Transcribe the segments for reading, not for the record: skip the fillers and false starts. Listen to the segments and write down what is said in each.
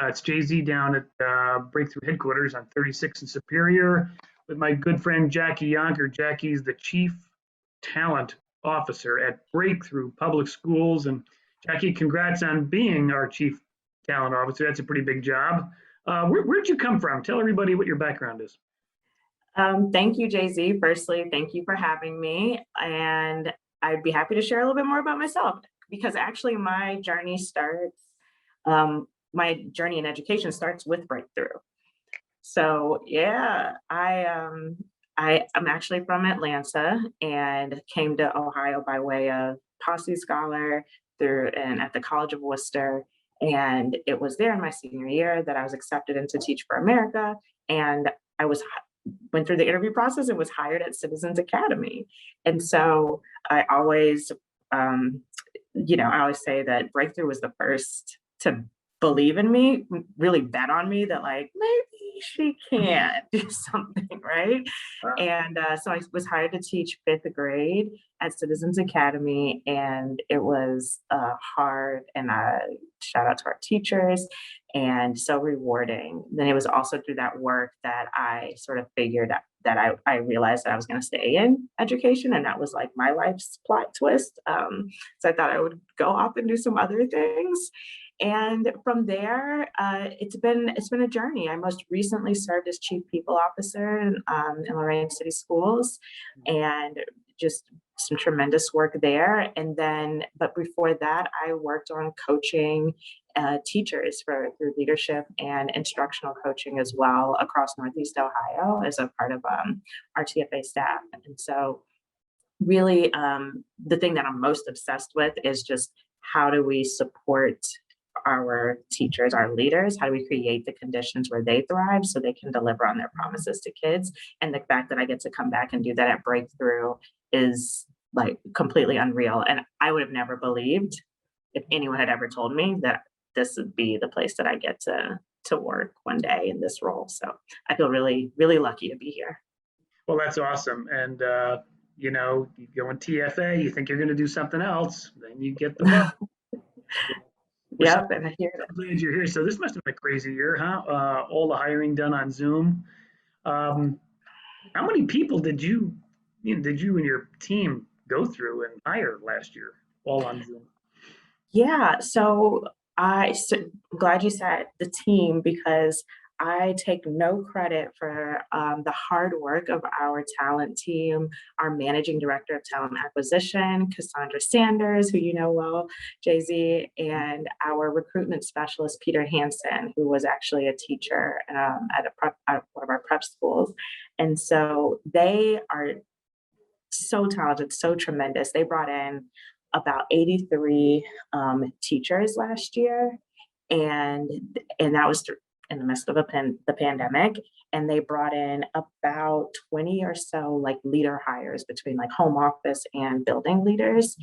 It's Jay-Z down at Breakthrough headquarters on 36 and Superior with my good friend Jackie Younker. Jackie's the Chief Talent Officer at Breakthrough Public Schools. And Jackie, congrats on being our Chief Talent Officer. That's a pretty big job. Where'd you come from? Tell everybody what your background is. Thank you, Jay-Z. Firstly, thank you for having me. And I'd be happy to share a little bit more about myself because actually my journey in education starts with Breakthrough. So yeah, I'm actually from Atlanta and came to Ohio by way of Posse Scholar through and at the College of Worcester. And it was there in my senior year that I was accepted into Teach for America. And I went through the interview process and was hired at Citizens Academy. And so I always, I always say that Breakthrough was the first to believe in me, really bet on me that like maybe she can do something, right? And so I was hired to teach fifth grade at Citizens Academy, and it was hard. And shout out to our teachers, and so rewarding. Then it was also through that work that I sort of figured that I realized that I was going to stay in education, and that was like my life's plot twist. So I thought I would go off and do some other things. And from there, it's been a journey. I most recently served as Chief People Officer in Lorain City Schools, and just some tremendous work there. And then, but before that, I worked on coaching teachers through leadership and instructional coaching as well across Northeast Ohio as a part of our TFA staff. And so, really, the thing that I'm most obsessed with is just how do we support our teachers, our leaders? How do we create the conditions where they thrive so they can deliver on their promises to kids? And the fact that I get to come back and do that at Breakthrough is like completely unreal. And I would have never believed if anyone had ever told me that this would be the place that I get to work one day in this role. So I feel really, really lucky to be here. Well, that's awesome. And, you go in TFA, you think you're going to do something else, then you get the bug. Yep, and I hear that. I'm glad you're here. So this must have been a crazy year, huh? All the hiring done on Zoom. How many people did you and your team go through and hire last year, all on Zoom? Yeah, so I'm glad you said the team because I take no credit for the hard work of our talent team, our managing director of talent acquisition, Cassandra Sanders, who you know well, Jay-Z, and our recruitment specialist, Peter Hansen, who was actually a teacher at one of our prep schools. And so they are so talented, so tremendous. They brought in about 83 teachers last year, and that was in the midst of the pandemic. And they brought in about 20 or so like leader hires between like home office and building leaders.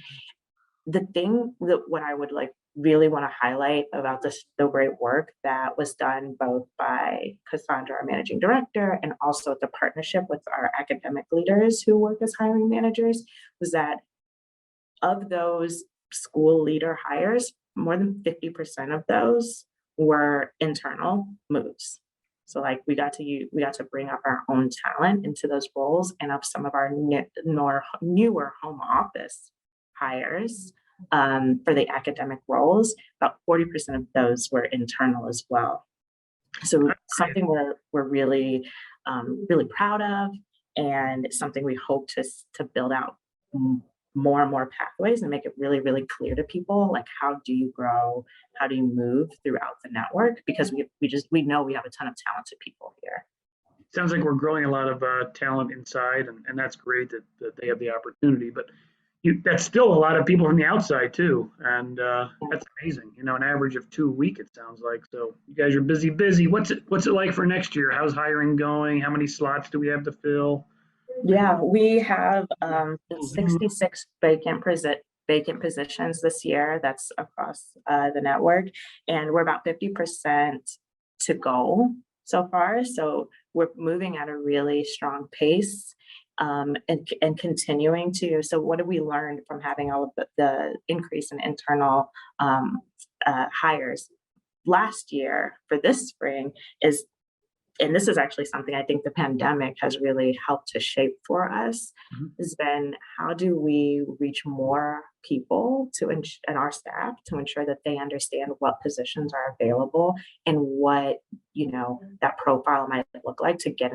The thing that what I would like really want to highlight about the great work that was done both by Cassandra, our managing director, and also the partnership with our academic leaders who work as hiring managers, was that of those school leader hires, more than 50% of those were internal moves. So like we got to bring up our own talent into those roles, and of some of our newer home office hires for the academic roles, about 40% of those were internal as well. So something we're really really proud of, and something we hope to build out more and more pathways and make it really, really clear to people, like how do you grow, how do you move throughout the network? Because we know we have a ton of talented people here. Sounds like we're growing a lot of talent inside, and that's great that they have the opportunity. But that's still a lot of people from the outside too, and that's amazing. An average of 2 a week, it sounds like. So you guys are busy. What's it like for next year? How's hiring going? How many slots do we have to fill? Yeah, we have 66 vacant positions this year. That's across the network, and we're about 50% to go so far. So we're moving at a really strong pace, and continuing to. So what have we learned from having all of the increase in internal hires? last year for this spring is, and this is actually something I think the pandemic has really helped to shape for us, has been how do we reach more people and our staff to ensure that they understand what positions are available and what, that profile might look like to get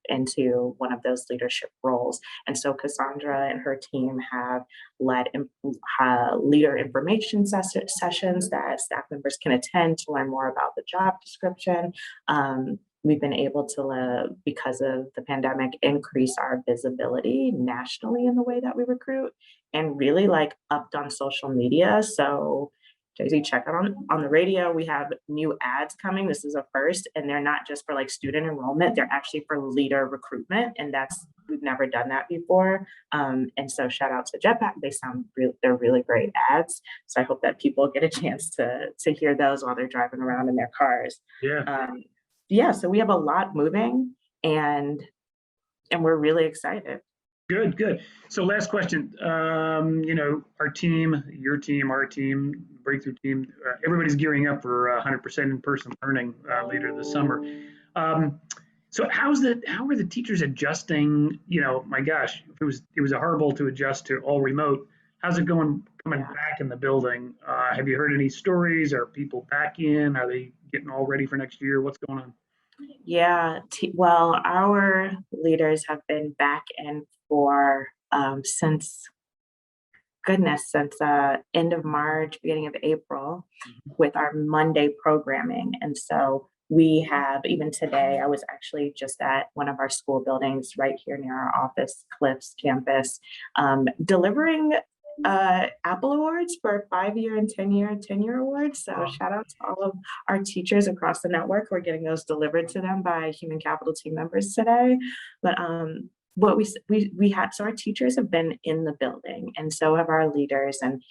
into one of those leadership roles. And so Cassandra and her team have led leader information sessions that staff members can attend to learn more about the job description. We've been able to, because of the pandemic, increase our visibility nationally in the way that we recruit, and really like upped on social media. So Jay-Z, check it on the radio. We have new ads coming. This is a first, and they're not just for like student enrollment, they're actually for leader recruitment. And we've never done that before. And so shout out to Jetpack. They're really great ads. So I hope that people get a chance to hear those while they're driving around in their cars. Yeah. So we have a lot moving, and we're really excited. Good. So last question, our team, your team, our team, Breakthrough team, everybody's gearing up for 100% in-person learning later this summer. So how are the teachers adjusting? My gosh, it was horrible to adjust to all remote. How's it coming back in the building? Have you heard any stories? Are people back in? Are they getting all ready for next year? What's going on? Yeah, well, our leaders have been back in for since end of March, beginning of April, with our Monday programming. And so we have, even today, I was actually just at one of our school buildings right here near our office, Cliffs campus, delivering Apple Awards for 5-year and 10-year tenure awards. So shout out to all of our teachers across the network. We're getting those delivered to them by human capital team members today. But what we had, so our teachers have been in the building, and so have our leaders, and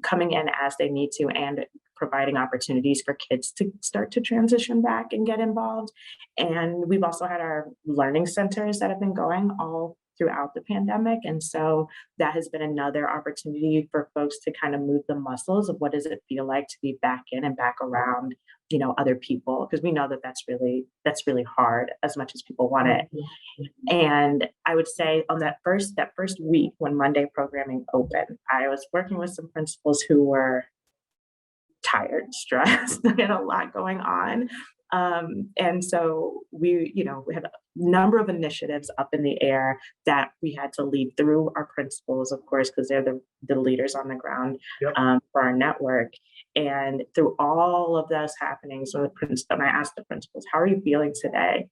coming in as they need to, and providing opportunities for kids to start to transition back and get involved. And we've also had our learning centers that have been going all throughout the pandemic. And so that has been another opportunity for folks to kind of move the muscles of what does it feel like to be back in and back around, other people, because we know that that's really hard as much as people want it. And I would say on that first week when Monday programming opened, I was working with some principals who were tired, stressed, they had a lot going on. And so we had a number of initiatives up in the air that we had to lead through our principals, of course, because they're the leaders on the ground. Yep. For our network. And through all of this happening, so and I asked the principals, how are you feeling today?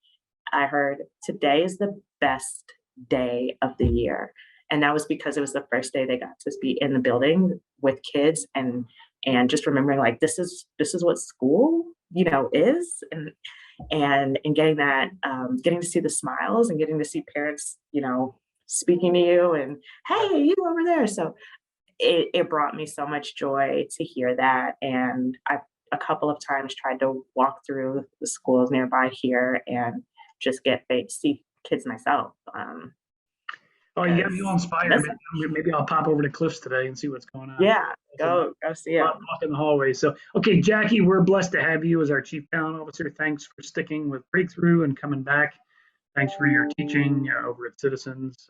I heard, today is the best day of the year. And that was because it was the first day they got to be in the building with kids, and just remembering like this is what school is, and getting that, getting to see the smiles and getting to see parents speaking to you and, hey, you over there. So it brought me so much joy to hear that. And I a couple of times tried to walk through the schools nearby here and just see kids myself. Oh, you got me all inspired. Maybe I'll pop over to Cliffs today and see what's going on. Yeah, go see it. Walk in the hallway. So, okay, Jackie, we're blessed to have you as our Chief Talent Officer. Thanks for sticking with Breakthrough and coming back. Thanks for your teaching over at Citizens,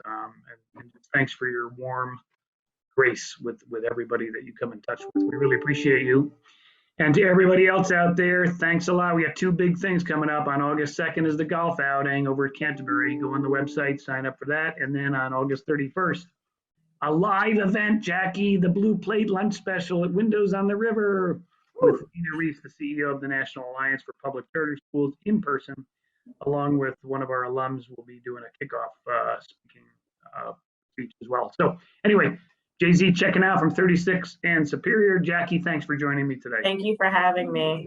and thanks for your warm grace with everybody that you come in touch with. We really appreciate you. And to everybody else out there, thanks a lot. We have two big things coming up. On August 2nd is the golf outing over at Canterbury. Go on the website, sign up for that. And then on August 31st, a live event, Jackie, the Blue Plate Lunch Special at Windows on the River with Nina Reese, the CEO of the National Alliance for Public Charter Schools, in person, along with one of our alums. Will be doing a kickoff speaking speech as well. So anyway, Jay-Z checking out from 36 and Superior. Jackie, thanks for joining me today. Thank you for having me.